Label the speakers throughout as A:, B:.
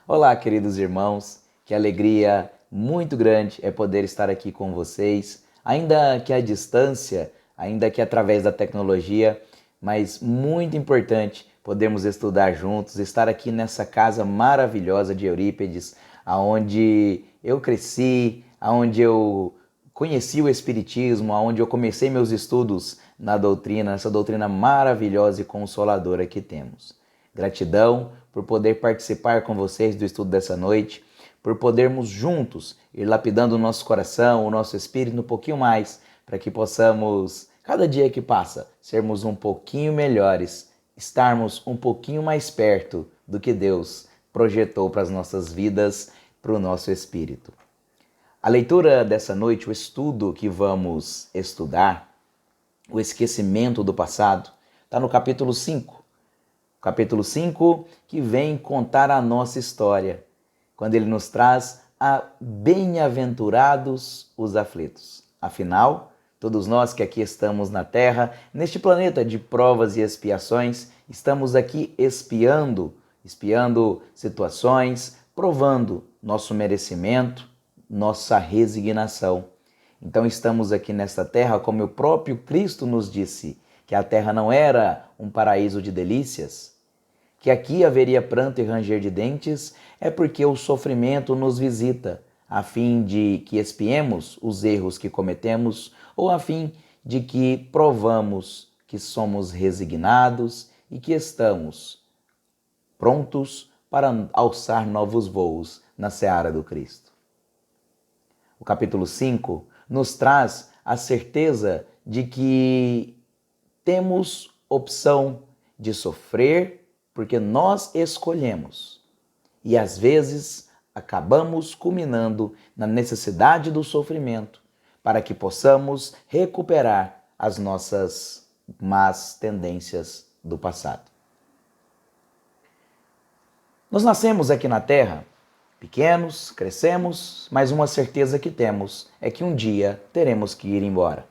A: Olá, queridos irmãos, que alegria muito grande é poder estar aqui com vocês, ainda que à distância, ainda que através da tecnologia, mas muito importante podermos estudar juntos, estar aqui nessa casa maravilhosa de Eurípides, aonde eu cresci, aonde eu conheci o Espiritismo, aonde eu comecei meus estudos na doutrina, essa doutrina maravilhosa e consoladora que temos. Gratidão por poder participar com vocês do estudo dessa noite, por podermos juntos ir lapidando o nosso coração, o nosso espírito um pouquinho mais, para que possamos, cada dia que passa, sermos um pouquinho melhores, estarmos um pouquinho mais perto do que Deus projetou para as nossas vidas, para o nosso espírito. A leitura dessa noite, o estudo que vamos estudar, o esquecimento do passado, está no capítulo 5. Capítulo 5, que vem contar a nossa história, quando ele nos traz a bem-aventurados os aflitos. Afinal, todos nós que aqui estamos na Terra, neste planeta de provas e expiações, estamos aqui espiando situações, provando nosso merecimento, nossa resignação. Então estamos aqui nesta terra, como o próprio Cristo nos disse, que a terra não era um paraíso de delícias, que aqui haveria pranto e ranger de dentes, é porque o sofrimento nos visita, a fim de que expiemos os erros que cometemos, ou a fim de que provamos que somos resignados e que estamos prontos para alçar novos voos na seara do Cristo. O capítulo 5 nos traz a certeza de que temos opção de sofrer porque nós escolhemos. E às vezes acabamos culminando na necessidade do sofrimento para que possamos recuperar as nossas más tendências do passado. Nós nascemos aqui na Terra pequenos, crescemos, mas uma certeza que temos é que um dia teremos que ir embora.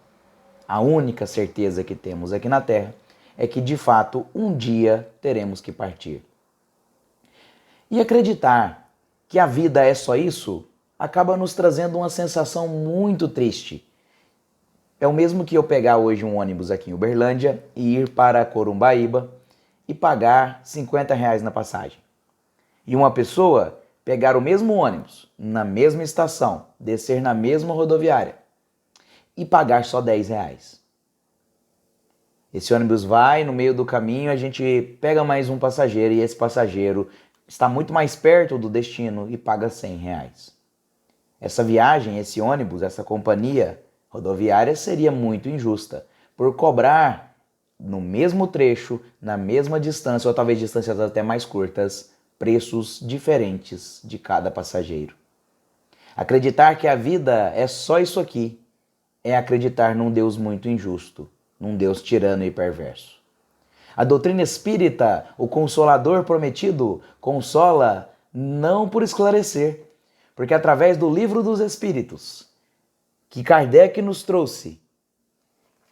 A: A única certeza que temos aqui na Terra é que, de fato, um dia teremos que partir. E acreditar que a vida é só isso acaba nos trazendo uma sensação muito triste. É o mesmo que eu pegar hoje um ônibus aqui em Uberlândia e ir para Corumbaíba e pagar R$50 na passagem. E uma pessoa pegar o mesmo ônibus, na mesma estação, descer na mesma rodoviária e pagar só R$10. Esse ônibus vai, no meio do caminho a gente pega mais um passageiro e esse passageiro está muito mais perto do destino e paga R$100. Essa viagem, esse ônibus, essa companhia rodoviária seria muito injusta por cobrar no mesmo trecho, na mesma distância ou talvez distâncias até mais curtas, preços diferentes de cada passageiro. Acreditar que a vida é só isso aqui é acreditar num Deus muito injusto, num Deus tirano e perverso. A doutrina espírita, o Consolador prometido, consola não por esclarecer, porque através do Livro dos Espíritos, que Kardec nos trouxe,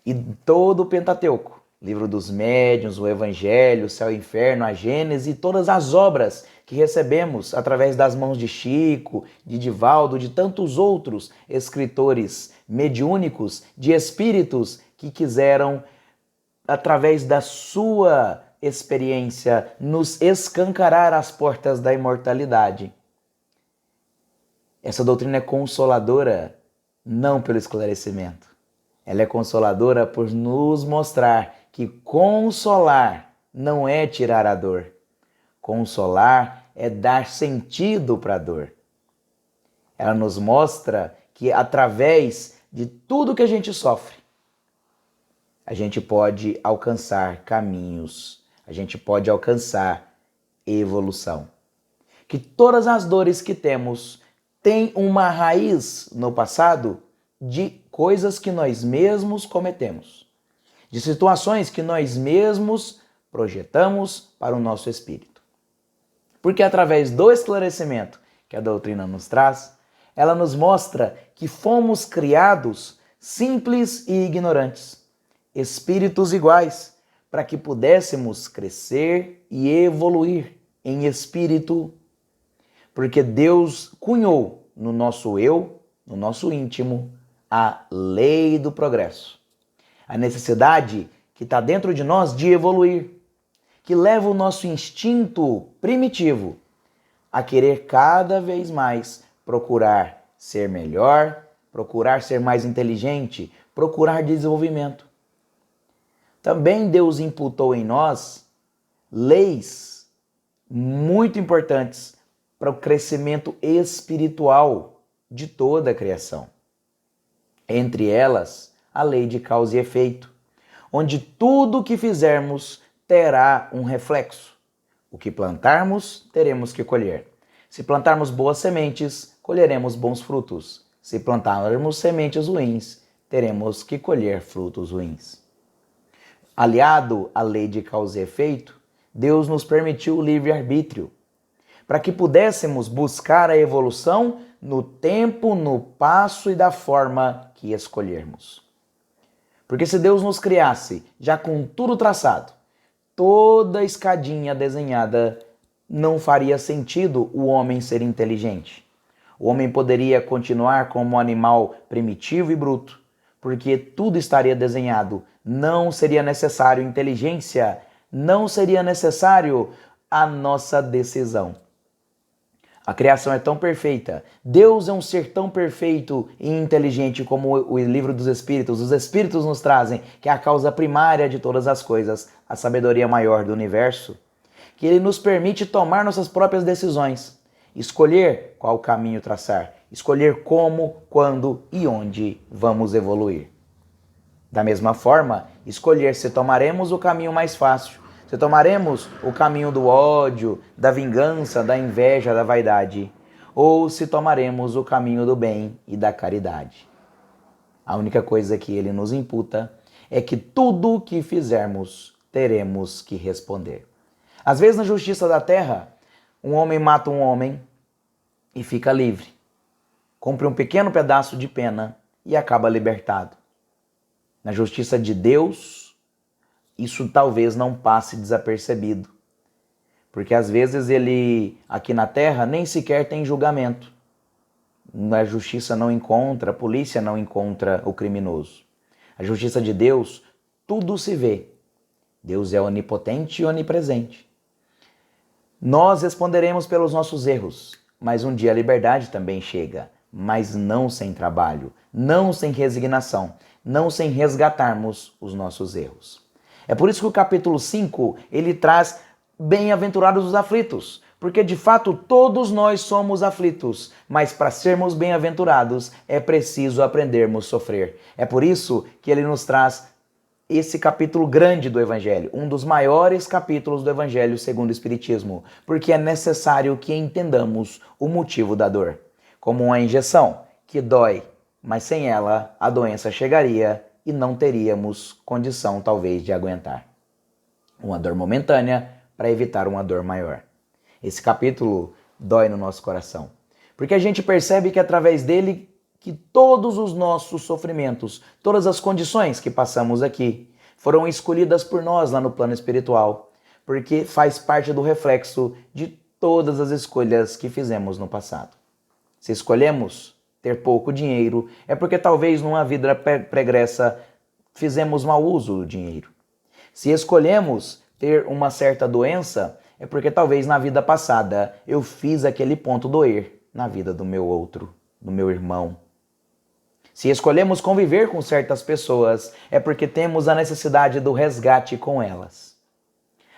A: e todo o Pentateuco, Livro dos Médiuns, o Evangelho, o Céu e o Inferno, a Gênese e todas as obras que recebemos através das mãos de Chico, de Divaldo, de tantos outros escritores mediúnicos, de espíritos que quiseram, através da sua experiência, nos escancarar as portas da imortalidade. Essa doutrina é consoladora não pelo esclarecimento. Ela é consoladora por nos mostrar que consolar não é tirar a dor. Consolar é dar sentido para a dor. Ela nos mostra que através de tudo que a gente sofre, a gente pode alcançar caminhos, a gente pode alcançar evolução. Que todas as dores que temos têm uma raiz no passado de coisas que nós mesmos cometemos, de situações que nós mesmos projetamos para o nosso espírito. Porque através do esclarecimento que a doutrina nos traz, ela nos mostra que fomos criados simples e ignorantes, espíritos iguais, para que pudéssemos crescer e evoluir em espírito, Porque Deus cunhou no nosso eu, no nosso íntimo, a lei do progresso. A necessidade que está dentro de nós de evoluir, que leva o nosso instinto primitivo a querer cada vez mais procurar ser melhor, procurar ser mais inteligente, procurar desenvolvimento. Também Deus imputou em nós leis muito importantes para o crescimento espiritual de toda a criação. Entre elas, a lei de causa e efeito, onde tudo o que fizermos terá um reflexo. O que plantarmos, teremos que colher. Se plantarmos boas sementes, colheremos bons frutos. Se plantarmos sementes ruins, teremos que colher frutos ruins. Aliado à lei de causa e efeito, Deus nos permitiu o livre-arbítrio, para que pudéssemos buscar a evolução no tempo, no passo e da forma que escolhermos. Porque se Deus nos criasse já com tudo traçado, toda a escadinha desenhada, não faria sentido o homem ser inteligente. O homem poderia continuar como um animal primitivo e bruto, porque tudo estaria desenhado. Não seria necessário inteligência, não seria necessário a nossa decisão. A criação é tão perfeita, Deus é um ser tão perfeito e inteligente como o livro dos Espíritos. Os Espíritos nos trazem que é a causa primária de todas as coisas, a sabedoria maior do universo, que Ele nos permite tomar nossas próprias decisões, escolher qual caminho traçar, escolher como, quando e onde vamos evoluir. Da mesma forma, escolher se tomaremos o caminho mais fácil, se tomaremos o caminho do ódio, da vingança, da inveja, da vaidade, ou se tomaremos o caminho do bem e da caridade. A única coisa que Ele nos imputa é que tudo o que fizermos, teremos que responder. Às vezes, na justiça da terra, um homem mata um homem e fica livre. Cumpre um pequeno pedaço de pena e acaba libertado. Na justiça de Deus, isso talvez não passe desapercebido. Porque às vezes ele, aqui na terra, nem sequer tem julgamento. A justiça não encontra, a polícia não encontra o criminoso. A justiça de Deus, tudo se vê. Deus é onipotente e onipresente. Nós responderemos pelos nossos erros, mas um dia a liberdade também chega, mas não sem trabalho, não sem resignação, não sem resgatarmos os nossos erros. É por isso que o capítulo 5, ele traz bem-aventurados os aflitos, porque de fato todos nós somos aflitos, mas para sermos bem-aventurados é preciso aprendermos a sofrer. É por isso que ele nos traz esse capítulo grande do Evangelho, um dos maiores capítulos do Evangelho segundo o Espiritismo, porque é necessário que entendamos o motivo da dor. Como uma injeção que dói, mas sem ela a doença chegaria e não teríamos condição, talvez, de aguentar. Uma dor momentânea para evitar uma dor maior. Esse capítulo dói no nosso coração, porque a gente percebe que através dele que todos os nossos sofrimentos, todas as condições que passamos aqui, foram escolhidas por nós lá no plano espiritual, porque faz parte do reflexo de todas as escolhas que fizemos no passado. Se escolhemos ter pouco dinheiro, é porque talvez numa vida pregressa fizemos mau uso do dinheiro. Se escolhemos ter uma certa doença, é porque talvez na vida passada eu fiz aquele ponto doer na vida do meu outro, do meu irmão. Se escolhemos conviver com certas pessoas, é porque temos a necessidade do resgate com elas.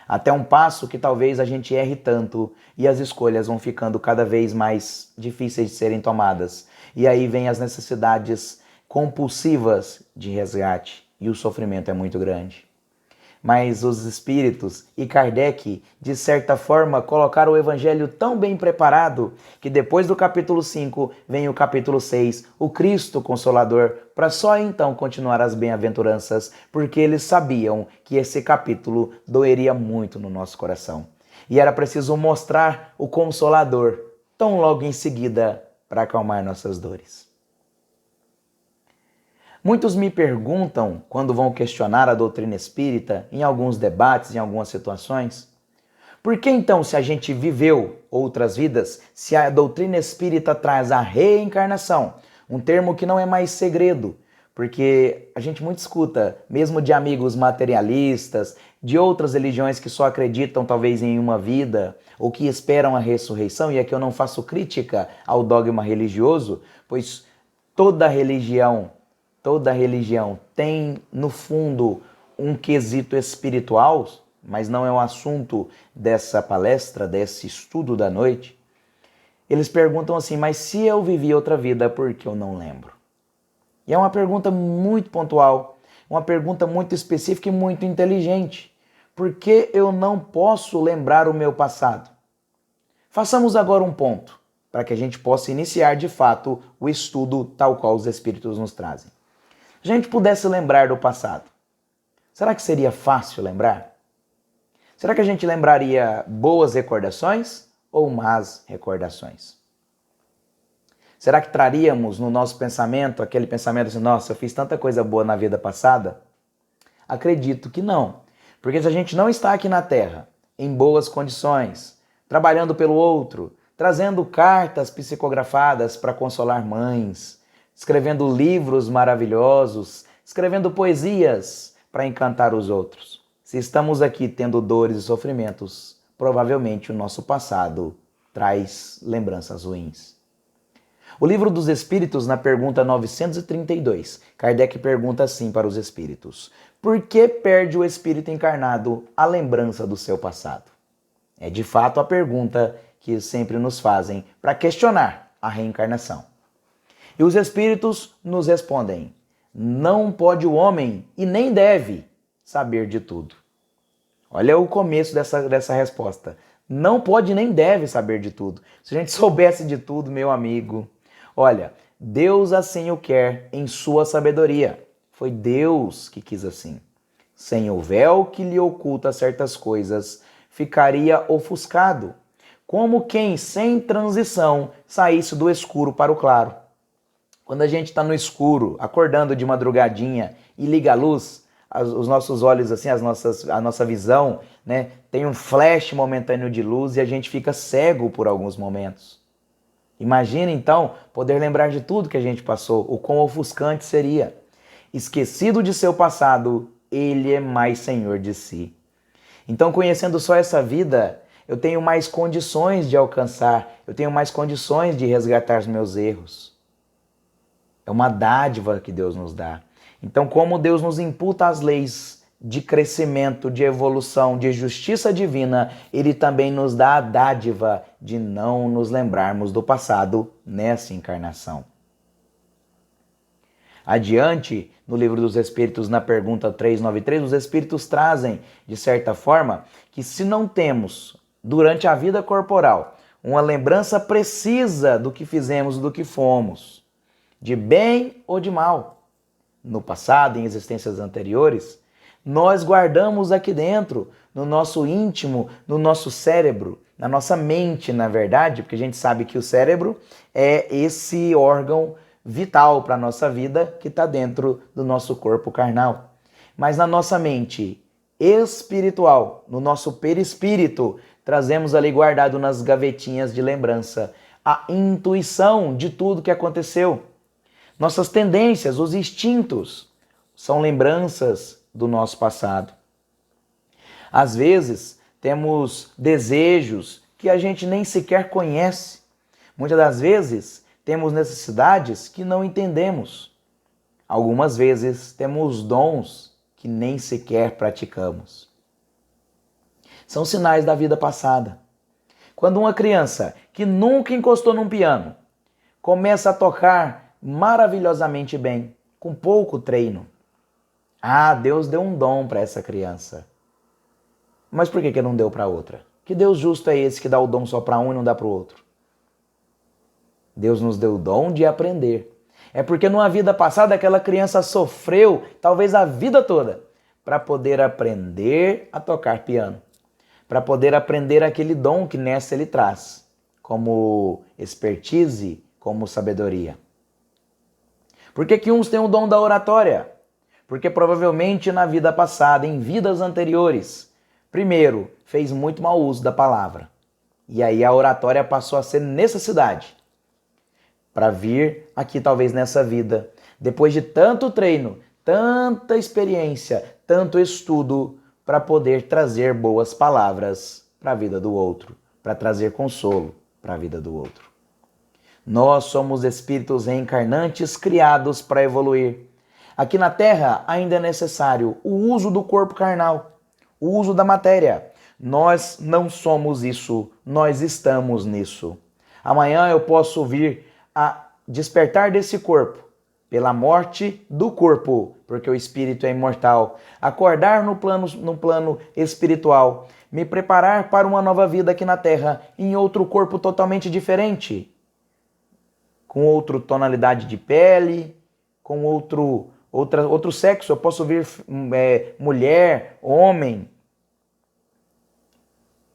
A: Até um passo que talvez a gente erre tanto e as escolhas vão ficando cada vez mais difíceis de serem tomadas. E aí vem as necessidades compulsivas de resgate e o sofrimento é muito grande. Mas os espíritos e Kardec, de certa forma, colocaram o Evangelho tão bem preparado que depois do capítulo 5 vem o capítulo 6, o Cristo Consolador, para só então continuar as bem-aventuranças, porque eles sabiam que esse capítulo doeria muito no nosso coração. E era preciso mostrar o Consolador tão logo em seguida para acalmar nossas dores. Muitos me perguntam, quando vão questionar a doutrina espírita, em alguns debates, em algumas situações, Por que então, se a gente viveu outras vidas, se a doutrina espírita traz a reencarnação, um termo que não é mais segredo, porque a gente muito escuta, mesmo de amigos materialistas, de outras religiões que só acreditam talvez em uma vida, ou que esperam a ressurreição, e aqui eu não faço crítica ao dogma religioso, pois toda religião tem no fundo um quesito espiritual, mas não é um assunto dessa palestra, desse estudo da noite. Eles perguntam assim, mas se eu vivi outra vida, por que eu não lembro? E é uma pergunta muito pontual, uma pergunta muito específica e muito inteligente. Por que eu não posso lembrar o meu passado? Façamos agora um ponto, para que a gente possa iniciar de fato o estudo tal qual os Espíritos nos trazem. Se a gente pudesse lembrar do passado, será que seria fácil lembrar? Será que a gente lembraria boas recordações ou más recordações? Será que traríamos no nosso pensamento aquele pensamento assim, nossa, eu fiz tanta coisa boa na vida passada? Acredito que não. Porque se a gente não está aqui na Terra, em boas condições, trabalhando pelo outro, trazendo cartas psicografadas para consolar mães, escrevendo livros maravilhosos, escrevendo poesias para encantar os outros. Se estamos aqui tendo dores e sofrimentos, provavelmente o nosso passado traz lembranças ruins. O Livro dos Espíritos, na pergunta 932, Kardec pergunta assim para os espíritos: por que perde o espírito encarnado a lembrança do seu passado? É de fato a pergunta que sempre nos fazem para questionar a reencarnação. E os espíritos nos respondem: não pode o homem e nem deve saber de tudo. Olha o começo dessa resposta. Não pode nem deve saber de tudo. Se a gente soubesse de tudo, meu amigo, olha, Deus assim o quer em sua sabedoria. Foi Deus que quis assim. Sem o véu que lhe oculta certas coisas, ficaria ofuscado, como quem sem transição saísse do escuro para o claro. Quando a gente está no escuro, acordando de madrugadinha e liga a luz, os nossos olhos, assim, a nossa visão, né, tem um flash momentâneo de luz e a gente fica cego por alguns momentos. Imagina, então, poder lembrar de tudo que a gente passou, o quão ofuscante seria. Esquecido de seu passado, ele é mais senhor de si. Então, conhecendo só essa vida, eu tenho mais condições de alcançar, eu tenho mais condições de resgatar os meus erros. É uma dádiva que Deus nos dá. Então, como Deus nos imputa as leis de crescimento, de evolução, de justiça divina, Ele também nos dá a dádiva de não nos lembrarmos do passado nessa encarnação. Adiante, no Livro dos Espíritos, na pergunta 393, os Espíritos trazem, de certa forma, que se não temos, durante a vida corporal, uma lembrança precisa do que fizemos, do que fomos, de bem ou de mal, no passado, em existências anteriores, nós guardamos aqui dentro, no nosso íntimo, no nosso cérebro, na nossa mente, na verdade, porque a gente sabe que o cérebro é esse órgão vital para a nossa vida que está dentro do nosso corpo carnal. Mas na nossa mente espiritual, no nosso perispírito, trazemos ali guardado nas gavetinhas de lembrança a intuição de tudo que aconteceu. Nossas tendências, os instintos, são lembranças do nosso passado. Às vezes, temos desejos que a gente nem sequer conhece. Muitas das vezes, temos necessidades que não entendemos. Algumas vezes, temos dons que nem sequer praticamos. São sinais da vida passada. Quando uma criança que nunca encostou num piano começa a tocar maravilhosamente bem, com pouco treino. Ah, Deus deu um dom para essa criança. Mas por que não deu para outra? Que Deus justo é esse que dá o dom só para um e não dá para o outro? Deus nos deu o dom de aprender. É porque numa vida passada aquela criança sofreu, talvez a vida toda, para poder aprender a tocar piano. Para poder aprender aquele dom que nessa ele traz, como expertise, como sabedoria. Por que uns têm o dom da oratória? Porque provavelmente na vida passada, em vidas anteriores, Primeiro, fez muito mau uso da palavra. E aí a oratória passou a ser necessidade para vir aqui talvez nessa vida. Depois de tanto treino, tanta experiência, tanto estudo para poder trazer boas palavras para a vida do outro, para trazer consolo para a vida do outro. Nós somos espíritos reencarnantes criados para evoluir. Aqui na Terra ainda é necessário o uso do corpo carnal, o uso da matéria. Nós não somos isso, nós estamos nisso. Amanhã eu posso vir a despertar desse corpo, pela morte do corpo, porque o espírito é imortal. Acordar no plano espiritual, me preparar para uma nova vida aqui na Terra, em outro corpo totalmente diferente, com outra tonalidade de pele, com outro sexo. Eu posso vir mulher, homem.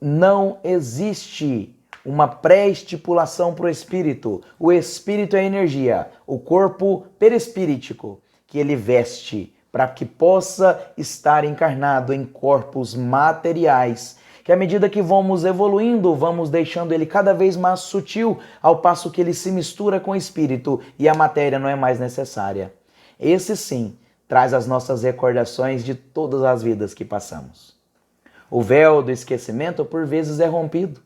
A: Não existe uma pré-estipulação para o espírito. O espírito é energia, o corpo perispírico, que ele veste para que possa estar encarnado em corpos materiais, que à medida que vamos evoluindo, vamos deixando ele cada vez mais sutil, ao passo que ele se mistura com o espírito e a matéria não é mais necessária. Esse sim traz as nossas recordações de todas as vidas que passamos. O véu do esquecimento por vezes é rompido.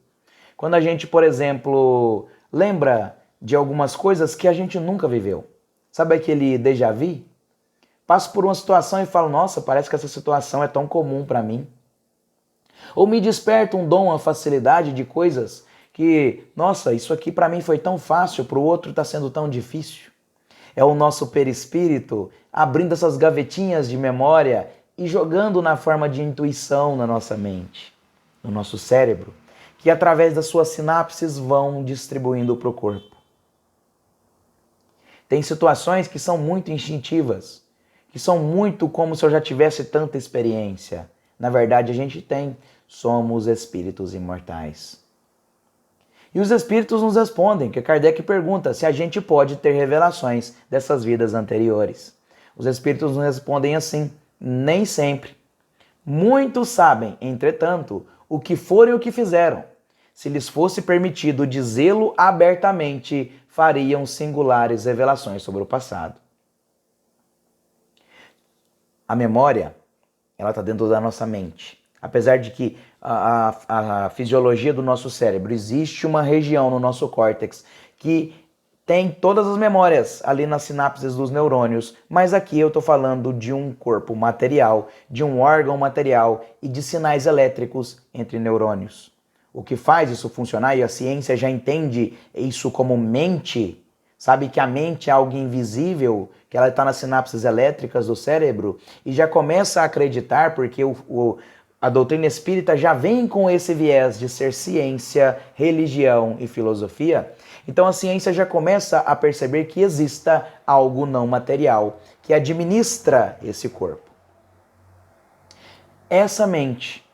A: Quando a gente, por exemplo, lembra de algumas coisas que a gente nunca viveu. Sabe aquele déjà vu? Passo por uma situação e falo, nossa, parece que essa situação é tão comum para mim. Ou me desperta um dom, uma facilidade de coisas que, nossa, isso aqui para mim foi tão fácil, para o outro está sendo tão difícil. É o nosso perispírito abrindo essas gavetinhas de memória e jogando na forma de intuição na nossa mente, no nosso cérebro, que através das suas sinapses vão distribuindo para o corpo. Tem situações que são muito instintivas, que são muito como se eu já tivesse tanta experiência. Na verdade, a gente tem. Somos espíritos imortais. E os espíritos nos respondem, que Kardec pergunta se a gente pode ter revelações dessas vidas anteriores. Os espíritos nos respondem assim, nem sempre. Muitos sabem, entretanto, o que foram e o que fizeram. Se lhes fosse permitido dizê-lo abertamente, fariam singulares revelações sobre o passado. A memória, ela está dentro da nossa mente. Apesar de que a fisiologia do nosso cérebro, existe uma região no nosso córtex que tem todas as memórias ali nas sinapses dos neurônios, mas aqui eu estou falando de um corpo material, de um órgão material e de sinais elétricos entre neurônios. O que faz isso funcionar, e a ciência já entende isso como mente, sabe que a mente é algo invisível, que ela está nas sinapses elétricas do cérebro, e já começa a acreditar, porque a doutrina espírita já vem com esse viés de ser ciência, religião e filosofia. Então a ciência já começa a perceber que exista algo não material que administra esse corpo. Essa mente,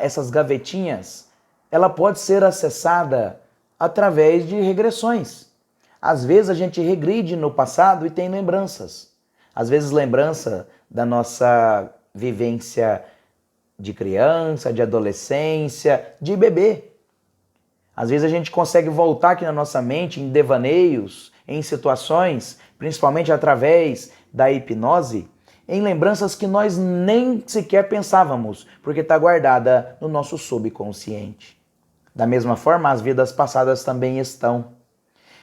A: essas gavetinhas, ela pode ser acessada através de regressões. Às vezes a gente regride no passado e tem lembranças. Às vezes lembrança da nossa vivência de criança, de adolescência, de bebê. Às vezes a gente consegue voltar aqui na nossa mente em devaneios, em situações, principalmente através da hipnose, em lembranças que nós nem sequer pensávamos, porque está guardada no nosso subconsciente. Da mesma forma, as vidas passadas também estão.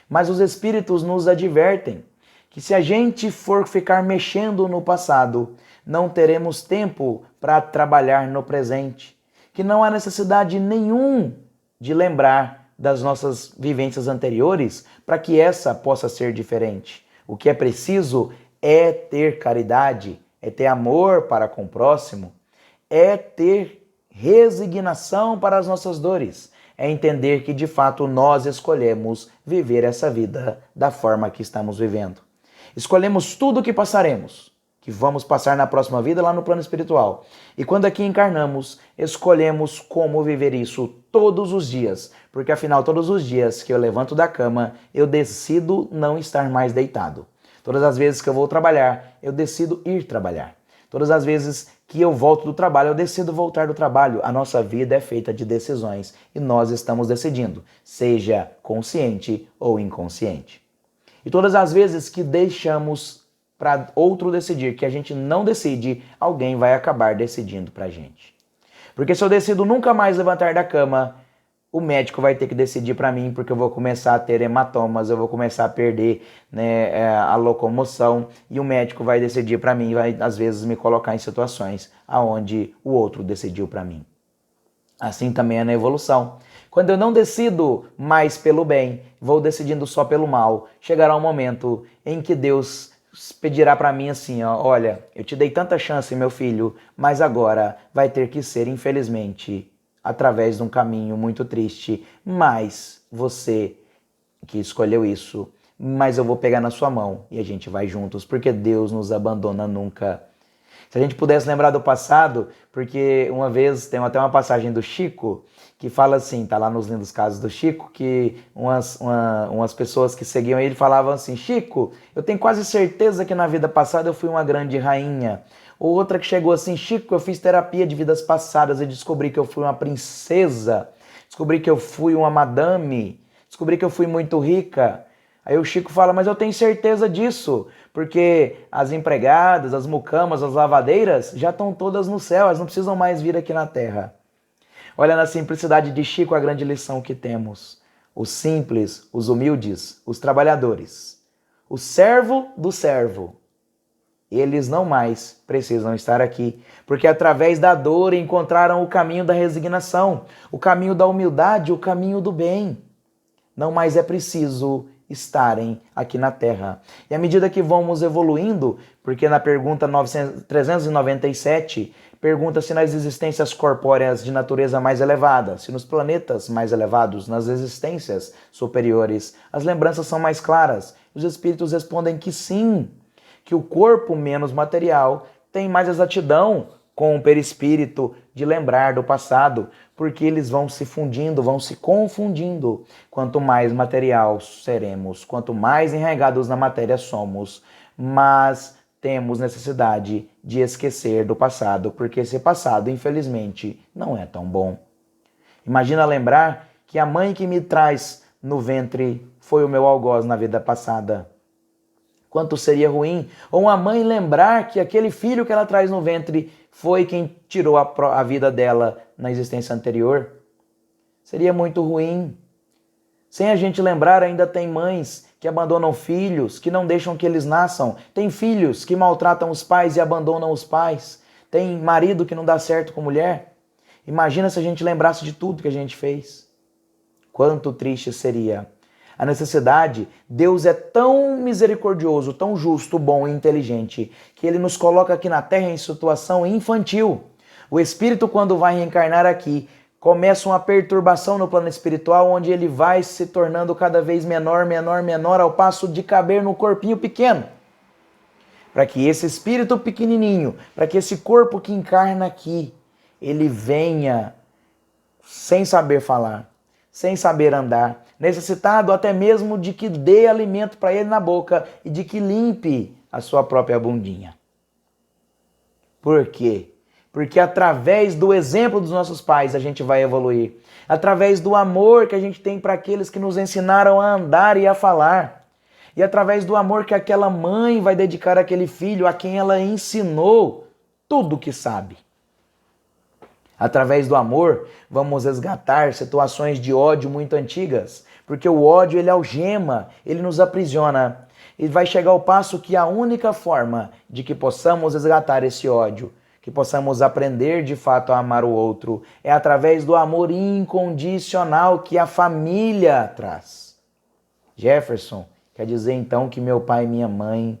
A: Mas os espíritos nos advertem que se a gente for ficar mexendo no passado, não teremos tempo para trabalhar no presente, que não há necessidade nenhum de lembrar das nossas vivências anteriores para que essa possa ser diferente. O que é preciso é ter caridade, é ter amor para com o próximo, é ter resignação para as nossas dores, é entender que de fato nós escolhemos viver essa vida da forma que estamos vivendo. Escolhemos tudo o que passaremos, que vamos passar na próxima vida lá no plano espiritual. E quando aqui encarnamos, escolhemos como viver isso todos os dias, porque afinal todos os dias que eu levanto da cama, eu decido não estar mais deitado. Todas as vezes que eu vou trabalhar, eu decido ir trabalhar. Todas as vezes que eu volto do trabalho, eu decido voltar do trabalho. A nossa vida é feita de decisões e nós estamos decidindo, seja consciente ou inconsciente. E todas as vezes que deixamos para outro decidir, que a gente não decide, alguém vai acabar decidindo para a gente. Porque se eu decido nunca mais levantar da cama, o médico vai ter que decidir para mim, porque eu vou começar a ter hematomas, eu vou começar a perder, né, a locomoção, e o médico vai decidir para mim, vai às vezes me colocar em situações aonde o outro decidiu para mim. Assim também é na evolução. Quando eu não decido mais pelo bem, vou decidindo só pelo mal, chegará um momento em que Deus pedirá para mim assim, ó, olha, eu te dei tanta chance, meu filho, mas agora vai ter que ser, infelizmente, através de um caminho muito triste, mas você que escolheu isso, mas eu vou pegar na sua mão e a gente vai juntos, porque Deus nos abandona nunca. Se a gente pudesse lembrar do passado, porque uma vez tem até uma passagem do Chico que fala assim, tá lá nos lindos casos do Chico, que umas pessoas que seguiam ele falavam assim, Chico, eu tenho quase certeza que na vida passada eu fui uma grande rainha. Ou outra que chegou assim, Chico, eu fiz terapia de vidas passadas e descobri que eu fui uma princesa, descobri que eu fui uma madame, descobri que eu fui muito rica. Aí o Chico fala, mas eu tenho certeza disso, porque as empregadas, as mucamas, as lavadeiras já estão todas no céu, elas não precisam mais vir aqui na terra. Olha na simplicidade de Chico a grande lição que temos. Os simples, os humildes, os trabalhadores, o servo do servo, eles não mais precisam estar aqui, porque através da dor encontraram o caminho da resignação, o caminho da humildade, o caminho do bem. Não mais é preciso estarem aqui na Terra. E à medida que vamos evoluindo, porque na pergunta 397, pergunta se nas existências corpóreas de natureza mais elevada, se nos planetas mais elevados, nas existências superiores, as lembranças são mais claras. Os espíritos respondem que sim, que o corpo menos material tem mais exatidão com o perispírito de lembrar do passado, porque eles vão se fundindo, vão se confundindo. Quanto mais material seremos, quanto mais enraizados na matéria somos, mas temos necessidade de esquecer do passado, porque esse passado, infelizmente, não é tão bom. Imagina lembrar que a mãe que me traz no ventre foi o meu algoz na vida passada. Quanto seria ruim, ou uma mãe lembrar que aquele filho que ela traz no ventre foi quem tirou a vida dela na existência anterior. Seria muito ruim. Sem a gente lembrar, ainda tem mães que abandonam filhos, que não deixam que eles nasçam. Tem filhos que maltratam os pais e abandonam os pais. Tem marido que não dá certo com mulher. Imagina se a gente lembrasse de tudo que a gente fez. Quanto triste seria. A necessidade, Deus é tão misericordioso, tão justo, bom e inteligente, que Ele nos coloca aqui na Terra em situação infantil. O espírito, quando vai reencarnar aqui, começa uma perturbação no plano espiritual, onde ele vai se tornando cada vez menor, menor, menor, ao passo de caber no corpinho pequeno. Para que esse espírito pequenininho, para que esse corpo que encarna aqui, ele venha sem saber falar, sem saber andar, necessitado até mesmo de que dê alimento para ele na boca e de que limpe a sua própria bundinha. Por quê? Porque através do exemplo dos nossos pais a gente vai evoluir. Através do amor que a gente tem para aqueles que nos ensinaram a andar e a falar. E através do amor que aquela mãe vai dedicar àquele filho a quem ela ensinou tudo o que sabe. Através do amor, vamos resgatar situações de ódio muito antigas, porque o ódio, ele algema, ele nos aprisiona. E vai chegar ao passo que a única forma de que possamos resgatar esse ódio, que possamos aprender de fato a amar o outro, é através do amor incondicional que a família traz. Jefferson, quer dizer então que meu pai e minha mãe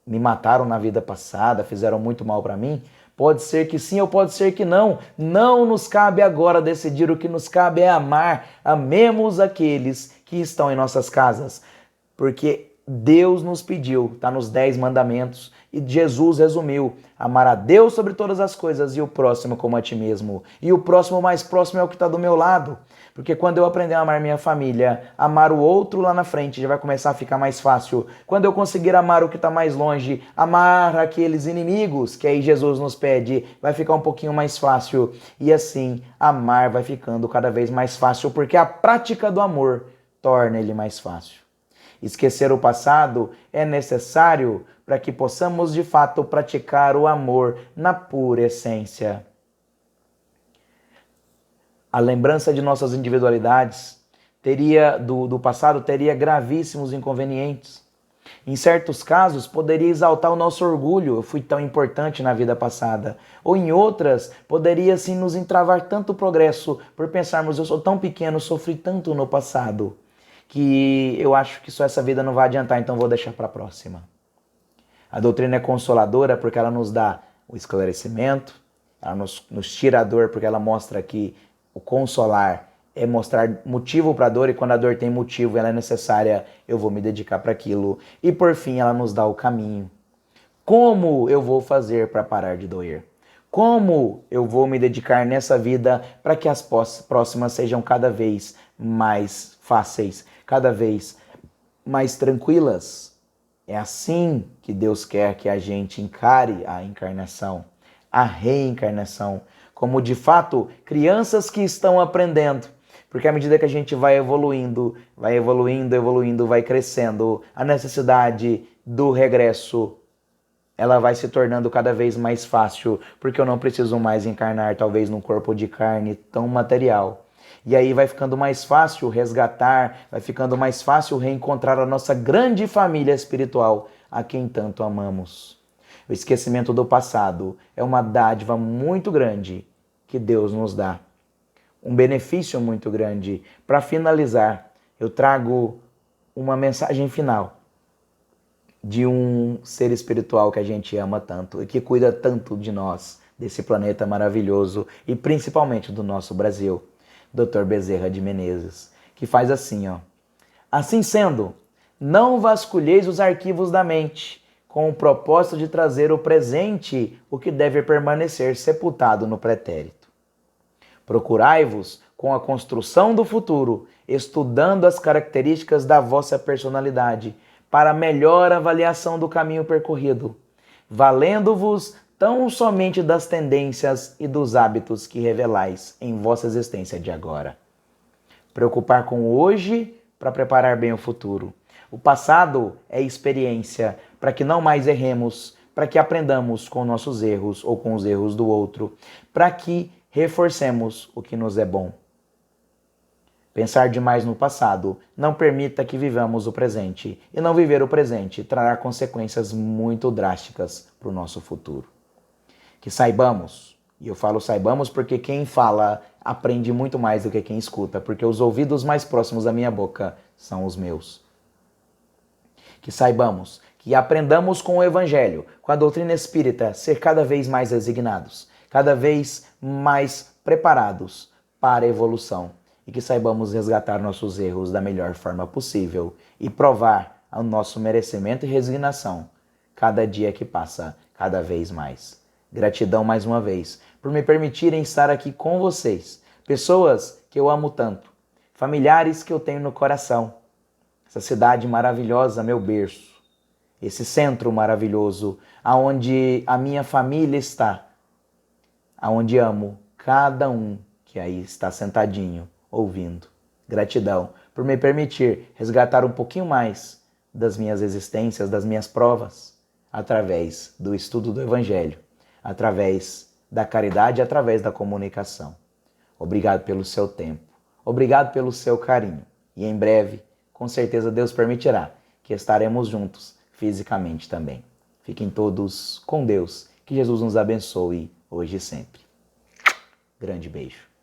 A: me mataram na vida passada, fizeram muito mal para mim? Pode ser que sim ou pode ser que não. Não nos cabe agora decidir, o que nos cabe é amar. Amemos aqueles que estão em nossas casas. Porque Deus nos pediu, está nos 10 mandamentos, e Jesus resumiu: amar a Deus sobre todas as coisas e o próximo como a ti mesmo. E o próximo mais próximo é o que está do meu lado. Porque quando eu aprender a amar minha família, amar o outro lá na frente já vai começar a ficar mais fácil. Quando eu conseguir amar o que está mais longe, amar aqueles inimigos que aí Jesus nos pede, vai ficar um pouquinho mais fácil. E assim, amar vai ficando cada vez mais fácil, porque a prática do amor torna ele mais fácil. Esquecer o passado é necessário para que possamos de fato praticar o amor na pura essência. A lembrança de nossas individualidades do passado teria gravíssimos inconvenientes. Em certos casos, poderia exaltar o nosso orgulho, eu fui tão importante na vida passada. Ou em outras, poderia sim nos entravar tanto progresso por pensarmos, eu sou tão pequeno, sofri tanto no passado, que eu acho que só essa vida não vai adiantar, então vou deixar para a próxima. A doutrina é consoladora porque ela nos dá o esclarecimento, ela nos tira a dor porque ela mostra que o consolar é mostrar motivo para a dor, e quando a dor tem motivo, ela é necessária, eu vou me dedicar para aquilo. E por fim, ela nos dá o caminho. Como eu vou fazer para parar de doer? Como eu vou me dedicar nessa vida para que as próximas sejam cada vez mais fáceis, cada vez mais tranquilas? É assim que Deus quer que a gente encare a encarnação, a reencarnação, como de fato crianças que estão aprendendo. Porque à medida que a gente vai evoluindo, vai crescendo, a necessidade do regresso, ela vai se tornando cada vez mais fácil, porque eu não preciso mais encarnar talvez num corpo de carne tão material. E aí vai ficando mais fácil resgatar, vai ficando mais fácil reencontrar a nossa grande família espiritual, a quem tanto amamos. O esquecimento do passado é uma dádiva muito grande que Deus nos dá. Um benefício muito grande. Para finalizar, eu trago uma mensagem final de um ser espiritual que a gente ama tanto e que cuida tanto de nós, desse planeta maravilhoso e principalmente do nosso Brasil, Dr. Bezerra de Menezes, que faz assim, ó. Assim sendo, não vasculheis os arquivos da mente, com o propósito de trazer o presente, o que deve permanecer sepultado no pretérito. Procurai-vos com a construção do futuro, estudando as características da vossa personalidade, para melhor avaliação do caminho percorrido, valendo-vos tão somente das tendências e dos hábitos que revelais em vossa existência de agora. Preocupar com o hoje para preparar bem o futuro. O passado é experiência para que não mais erremos, para que aprendamos com nossos erros ou com os erros do outro, para que reforcemos o que nos é bom. Pensar demais no passado não permita que vivamos o presente, e não viver o presente trará consequências muito drásticas para o nosso futuro. Que saibamos, e eu falo saibamos porque quem fala aprende muito mais do que quem escuta, porque os ouvidos mais próximos da minha boca são os meus. Que saibamos, que aprendamos com o Evangelho, com a doutrina espírita, ser cada vez mais resignados, cada vez mais preparados para a evolução, e que saibamos resgatar nossos erros da melhor forma possível e provar o nosso merecimento e resignação cada dia que passa, cada vez mais. Gratidão mais uma vez por me permitirem estar aqui com vocês, pessoas que eu amo tanto, familiares que eu tenho no coração, essa cidade maravilhosa, meu berço, esse centro maravilhoso, aonde a minha família está, aonde amo cada um que aí está sentadinho, ouvindo. Gratidão por me permitir resgatar um pouquinho mais das minhas existências, das minhas provas, através do estudo do Evangelho, através da caridade, através da comunicação. Obrigado pelo seu tempo, obrigado pelo seu carinho. E em breve, com certeza Deus permitirá que estaremos juntos fisicamente também. Fiquem todos com Deus, que Jesus nos abençoe hoje e sempre. Grande beijo.